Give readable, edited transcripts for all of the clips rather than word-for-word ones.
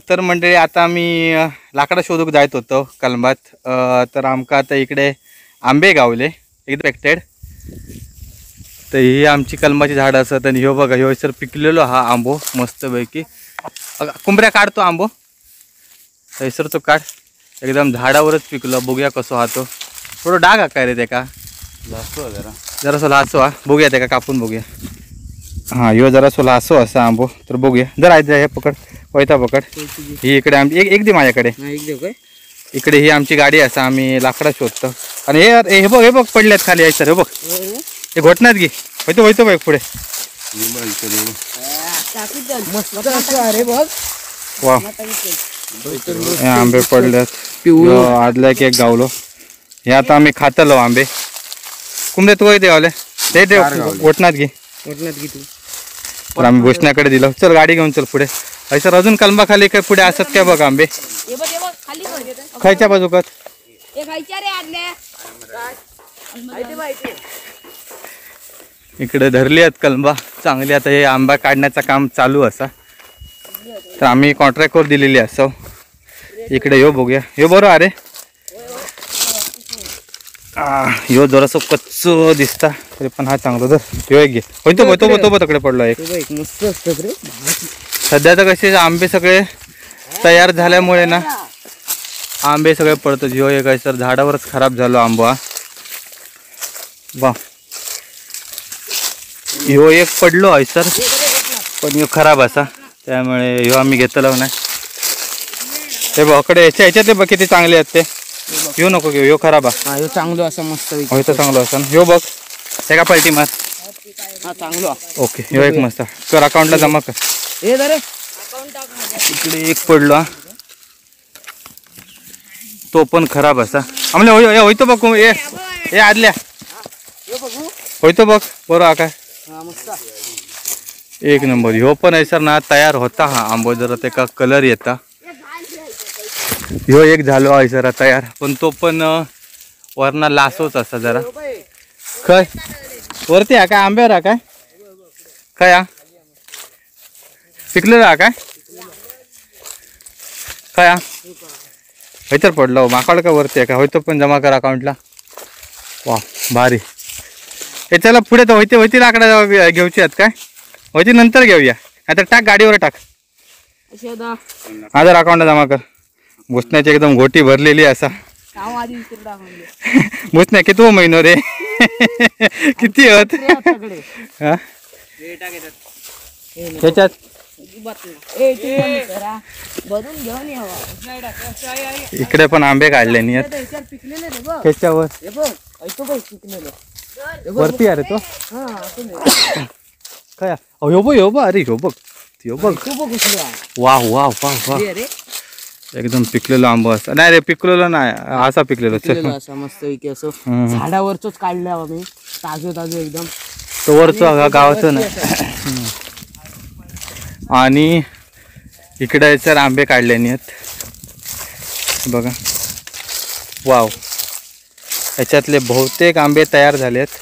तर मंडळी आता आम्ही लाकडा शोधूक जायत होतो कलमात. तर आमका आता इकडे आंबे गावले एक्झॅक्टेड. तर ही आमची कलमाची झाडं असत आणि ह्यो बघा ह्यो सर पिकलेलो हा आंबो मस्तपैकी. कुंबऱ्या काढतो आंबो हैसर तो काढ एकदम झाडावरच पिकलो. बघूया कसो हा तो. थोडं डाग हा काय रे ते का जरासो लासो हा. बघूया ते का कापून बघूया. हां ह्यो जरासो लासो असा आंबो. तर बघूया जरा हे पकड वैता पकड. ही इकडे आमची एक दे माझ्याकडे. इकडे ही आमची गाडी असा आम्ही लाकडा शोधतो. आणि हे बघ पडल्यात खाली आहे सर. हे बघ हे घोटण्यात घे होयतो बघ पुढे. वा आंबे पडल्यात आदल्या की एक गावलो. हे आता आम्ही खातलो आंबे. कुंबे तू ते वाले ते घोटण्यात घे तू. तर आम्ही भोसण्याकडे दिलं. चल गाडी घेऊन चल पुढे. सर अजून कलमा खाली काय पुढे असत काय बघ आंबे. खायच्या बाजूकात इकडे धरली आहेत कलमा चांगली. आता हे आंबा काढण्याचं काम चालू असा. तर आम्ही कॉन्ट्रॅक्टवर दिलेली असो. इकडे यो बघूया. यो बरोबर अरे यो जरासं कच्चो दिसता तरी पण हा चांगला. जर ह्यो एक घे. होतो तकडे पडलो एक. सध्या तर कसे आंबे सगळे तयार झाल्यामुळे ना आंबे सगळे पडतात. ह्यो एक आहे सर झाडावरच खराब झालो आंबा. वा ह्यो एक पडलो आहे सर पण ह्यो खराब असा त्यामुळे ह्यो आम्ही घेतलो नाही. ते बघकडे ह्याच्यातले बघ किती चांगले आहेत ते. ह्यो नको घेऊ ह्यो खराब आहे. ह्यो चांगलो असा मस्त होय चांगलो असा. ह्यो बघ ते का पलटी मार. चांगलो ओके ह्यो एक मस्त कर अकाउंटला जमा कर. इकडे एक पडलो तो पण खराब असा. आम्हाला होयतो बघ हे आदल्या होयतो बघ बरोबर काय एक नंबर. ह्यो पण आहे सर ना तयार होता हा आंबो. जरा ते का कलर येता. ह्यो एक झालो आहे सर तयार पण तो पण वरना लासोच असा जरा. काय वरती हा काय आंब्यावर हा काय काय हा पिकलेला हा काय काय हा हैतर पडलो माकड का वरती आहे का. होयतो पण जमा कर अकाउंटला. वा भारी. हे चला पुढे तर होती लाकडा घेऊची आहेत काय होती नंतर घेऊया. आता टाक गाडीवर टाक. हा जर अकाउंटला जमा कर. भुसण्याची एकदम घोटी भरलेली असा. भुसण्या किती महिनो रे किती होत त्याच्यात इकडे पण आंबे काढले नाही त्याच्यावर वरती अरे तो काय ह्यो बघ अरे ह्यो बघ वाह वाह वाह वाह एकदम पिकलेलो आंबा असं. नाही रे पिकलेलो नाही असा पिकलेलो मस्त झाडावरच काढला आम्ही ताजं एकदम. तो वरचं गावाचं नाही. आणि इकडे सर आंबे काढले आहेत बघा. वाव ह्याच्यातले बहुतेक आंबे तयार झाले आहेत.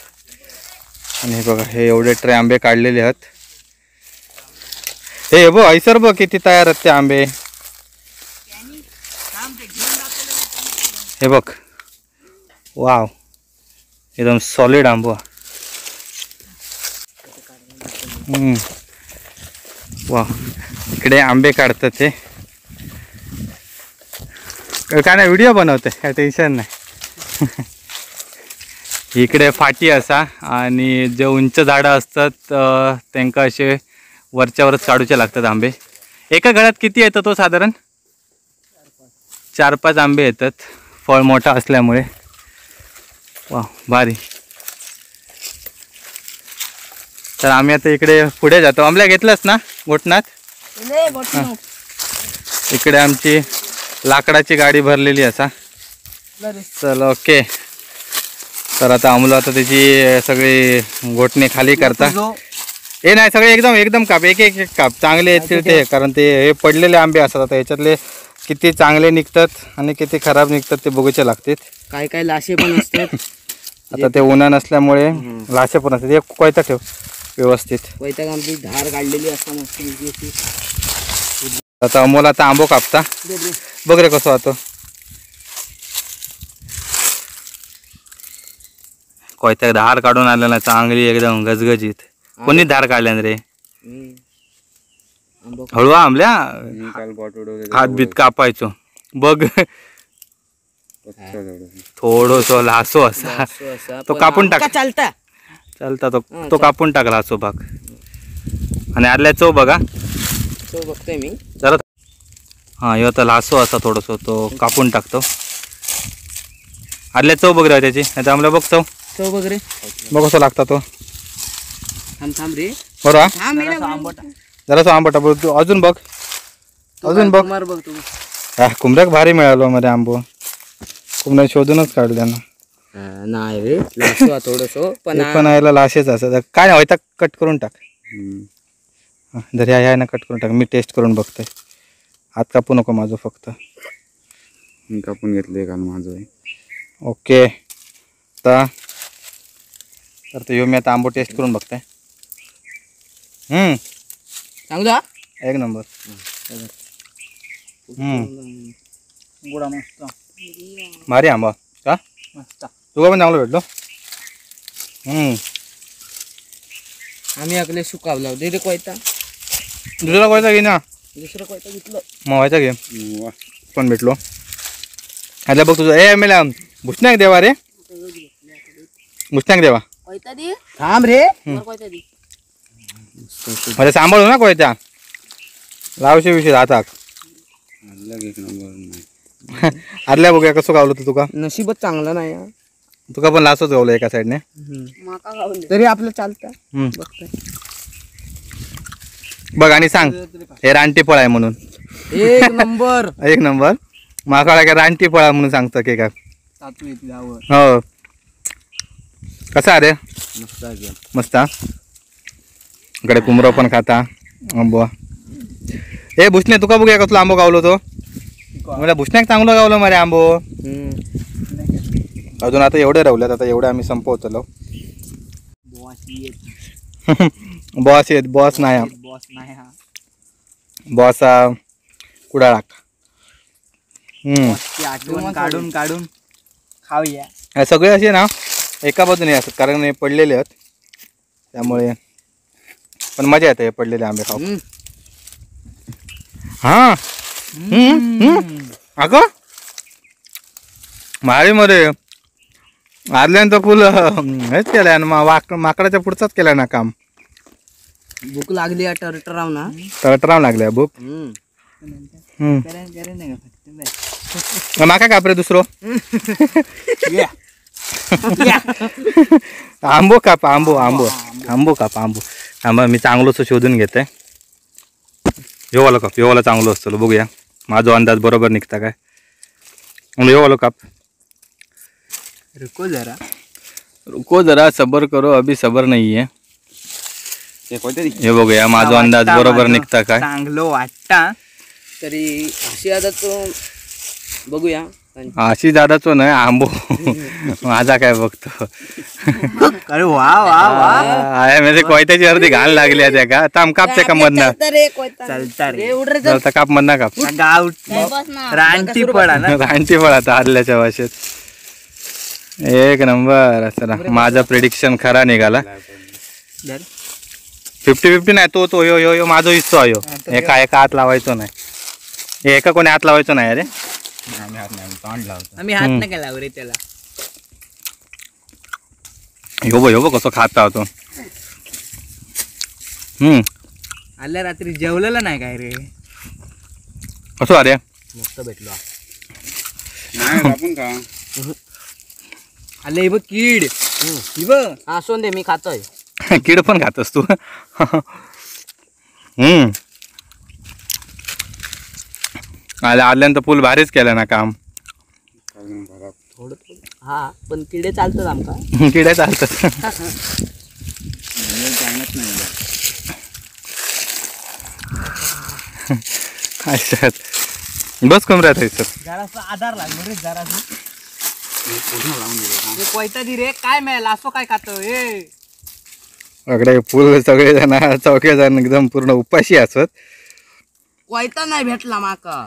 आणि हे बघा हे एवढे ट्रे आंबे काढलेले आहेत. हे बघ ऐसर बघ किती तयार आहेत ते आंबे. हे बघ वाव एकदम सॉलिड आंबा. वा इकडे आंबे काढतात ते काय नाही व्हिडिओ बनवते काय टेन्शन नाही. इकडे फाटी असा आणि जे उंच झाडं असतात त्यांना असे वरच्यावरच काढूचे लागतात आंबे. एका घरात किती येतं तो साधारण 4-5 आंबे येतात फळ मोठा असल्यामुळे. वा भारी. तर आम्ही आता इकडे पुढे जातो. आंबल्या घेतलंच ना घोटणात. इकडे आमची लाकडाची गाडी भरलेली असा. चल ओके. तर आता आम्हाला आता त्याची सगळी घोटणे खाली करता. हे नाही सगळे एकदम काप एक काप चांगले येतील ते. कारण ते हे पडलेले आंबे असतात. आता ह्याच्यातले किती चांगले निघतात आणि किती खराब निघतात ते बघूचे लागतात. काय लाशे पण असतात. आता ते उन्हा नसल्यामुळे लाशे पण असतात. एक कोयता ठेव व्यवस्थित. कोयता आमची धार काढलेली असतात मस्त. आता अमोल आता आंबो कापता बघ रे कसं होतं. कोयत्या धार काढून आल्या ना चांगली एकदम गजगजीत. कोणी धार काढल्यान रे? हळू आंबल्या हात बीत कापायचो बघ. थोडस लासो असा तो कापून टाक. चालता चालता तो कापून टाक लासो भाग. आणि आदल्या चव बघा तो बघतोय मी जरा. हा ह्यो तर लासो असा थोडस तो कापून टाकतो. आदल्या चव बघ रे त्याची. नाही तर आम्हाला बघ चव बघ रे. बघ कसं लागता तो. थांब रे बरोबर जरासं आंबटा बघ तू. अजून बघ अजून बघ. बघ तू. कुंभऱ्याक भारी मिळालो मध्ये आंबो. कुंभऱ्या शोधूनच काढल्या ना. नाही रे लासो थोडस पण यायला लाशेच असं काय नाही व्हायचा. कट करून टाक. जर ह्या ना कट करून टाक. मी टेस्ट करून बघतोय. हात कापू नको माझं फक्त. मी कापून घेतलंय काल माझं. ओके तर ह्यो मी आता आंबो टेस्ट करून बघतोय. चांगला एक नंबर. गोडा मस्त भारी आंबा का मस्त. तुला पण चांगलं भेटलो. आम्ही आपले सुकावला दे रे कोयता. दुसरा कोयता घे ना. दुसरं कोयता घेतलं मग व्हायचा घे. पण भेटलो आता बघ तुझं. ए मेला भुसण्याक देवा रे. भुसण्याक देवा. कोयता दे. थांब रे कोयता दे. म्हणजे सांभाळू ना कोयत्या. लावशे विषय हाताक. आदल्या बघूया कसं गावलं तू. तुका नशीबच चांगलं नाही हा. तुका पण लासच गावलं एका साईडने. तरी आपलं चालतं. बघ आणि सांग हे रानटी फळ आहे म्हणून. एक नंबर एक नंबर. माका काय रानटी फळ आहे म्हणून सांगतं की काय. हो कसा रे. मस्त. इकडे कुमरो पण खाता आंबो. ए भुसणे तुका बघूया कसलो आंबो गावलो तो. मला भुसण्याक चांगलं गावलं मरे आंबो. अजून आता एवढे रावल्यात. आता एवढे आम्ही संपवतलो. बॉस येत. बॉस नाही हा. बॉस कुडाळाक. आठवण काढून काढून खाऊया. सगळे असे ना एका बाजूने असतात कारण हे पडलेले आहेत त्यामुळे. पण मजा येते हे पडलेले आंबे खाऊ. हा अगं माळी मध्ये आदल्यानंतर फुल हेच केलंय ना. माकडाच्या पुढचाच केलाय ना काम. भूक लागली टरटराव ना. टरटराव लागल्या भूक. माका काप रे दुसरो. आंबो काप. आंबो काप. आंबा मी चांगलोच शोधून घेते. येवाला काप. येवाला चांगलं असतं बघूया. माझा अंदाज बरोबर निघता काय. येवाला काप. रुको जरा सबर करो अभी सबर नाही आहे. हे बघूया माझा अंदाज बरोबर निघता काय. चांगलं वाटता तरी अशी आता तो बघूया. अशी दादाचो नाही आंबो माझा काय बघतो. अरे वा वा वा. म्हणजे कोयत्याची अर्धी घाण लागली आहे का. थांब कापच्या का मधनं. काप मधनं काप. रानटी फळ ना. रानटी फळ आता आदल्याच्या भाषेत. एक नंबर. असं माझा प्रिडिक्शन खरा निघाला. 50-50 नाही. तो यो माझा हिस्सो आहे. एका हात लावायचो नाही. एका कोणी हात लावायचो नाही अरे. आम्ही हात नाही केला रे त्याला. यो कसं खाता होतो. आल्या रात्री जेवलेला नाही काय रे. कसं अरे मस्त भेटलो. आले बघ कीड. सोन दे मी खातोय. कीड पण खातस तू. आल्यानंतर पूल भारीच केलं ना काम. थोडं हा पण किडे चालतात आमका. किडे चालतात. बस कमऱ्यात आहे सर. जरासा आधार लागलो रे. जरासा कोयता दि रे. काय मिळाला असो काय खातो. अकडे फुल सगळेजण 4 जण एकदम पूर्ण उपाशी असत. कोयता नाही भेटला माका.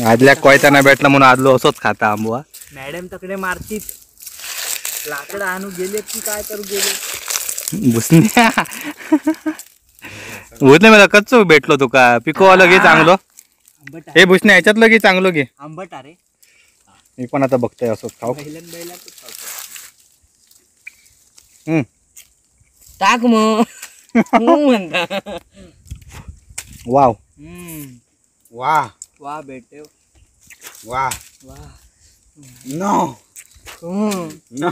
आदल्या कोयताना भेटला म्हणून आदलो असोच खाता आंबवा. मॅडम तकडे मारतीत लाकडं आणू गेले की काय करू गेले. भुसण्या भुसण्या मला कच्चो भेटलो तुका पिकोवालं घे चांगलं. आंबट हे भुसण्या ह्याच्यातलं घे चांगलं घे. आंबट अरे मी पण आता बघतोय असंच खाऊ. टाक मग म्हणता. वाव वाह वा बेटे वाह वा. No no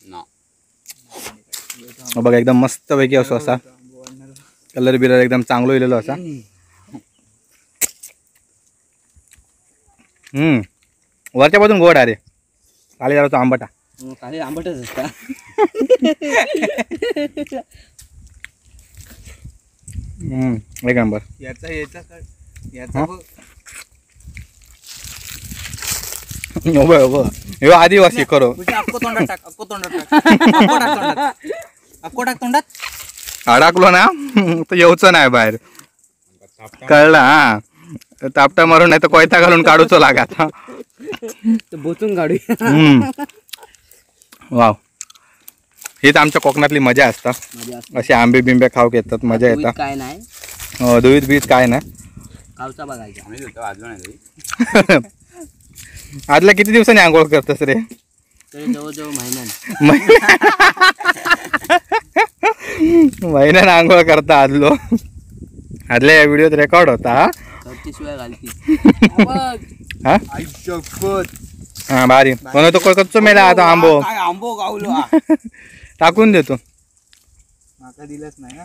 no. बघा एकदम मस्त पैकी असो असा कलर बिलर एकदम चांगलो इलेलो असा. वरच्या बाजून गोड अरे खाली जरा तो आंबटा. खाली आंबटच असता. एक नंबर. याचा ह्यो आदिवासी करो अक्को तोंडात टाक. अक्को तोंडात तोंडात. अडकलो ना तर येऊचं नाही बाहेर. कळलं हा. तापटा मारून नाही तर कोयता घालून काढूचो लागात. बोचून काढू. वाव हीच आमच्या कोकणातली मजा असता. असे आंबे बिंबे खाऊक येतात मजा येतात. काय नाही दुईत बीत काय नाही. गावचा बघायचा. आदल्या किती दिवसांनी आंघोळ करतस रे. तरी जवळजवळ महिन्यानं आंघोळ करता आदलो. आदल्या या व्हिडिओत रेकॉर्ड होता. शिवाय घालती. हा हा भारी म्हणून तो कच्चो मेला आता आंबो. आंबो गावलो टाकून देतो. माका दिलंच नाही.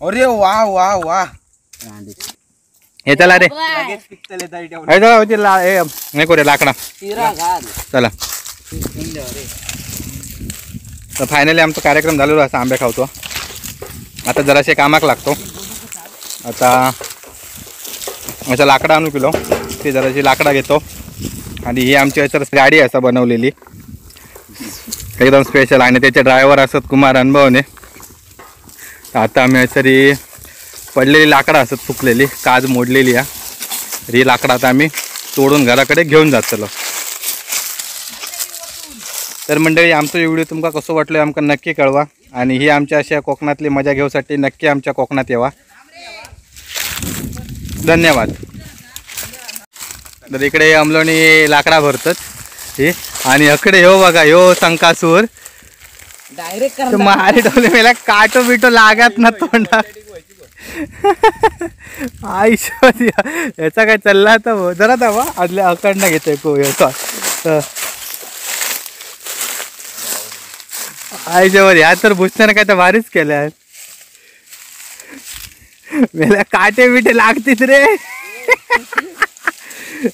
अरे वाह वाह वाह. हे चला रे लगेच पिकतले तरी ठेवलं. नाही करूया लाकडा. चला तर फायनली आमचा कार्यक्रम झालेला असा आंबे खावतो. आता जराशे कामाक लागतो. आता असं लाकडा आणू किलो ते जराशी लाकडा घेतो. आणि ही आमची असं गाडी असा बनवलेली एकदम स्पेशल. आणि त्याचे ड्रायव्हर असत कुमार अनुभवने. आता आम्ही तरी पडलेली लाकडं असत फुकलेली काज मोडलेली आहे. ही लाकडं आता आम्ही तोडून घराकडे घेऊन जातलो. तर मंडळी आमचा व्हिडिओ तुमका कसं वाटलं आमका नक्की कळवा. आणि ही आमच्या अशा कोकणातली मजा घेऊसाठी नक्की आमच्या कोकणात येवा. धन्यवाद. तर इकडे अमलोनी लाकडा भरतात हे. आणि अकडे ह्यो बघा ह्यो संकासूर डायरेक्ट मारी ठेवले मेला काटो बिटो लागत ना तोंडा. आईशोध याचा काय चालला तर जरा दावा आदल्या अकडनं घेतोय को याचा. आईच्यावर ह्या तर भुसण्यानं काय तर भारीच केल्या. मेला काटे बिटे लागतीत रे.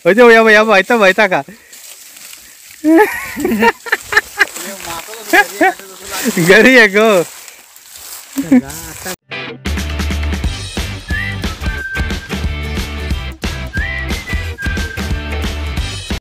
या व्हायचा व्हायचा का घरी आहे गो. आता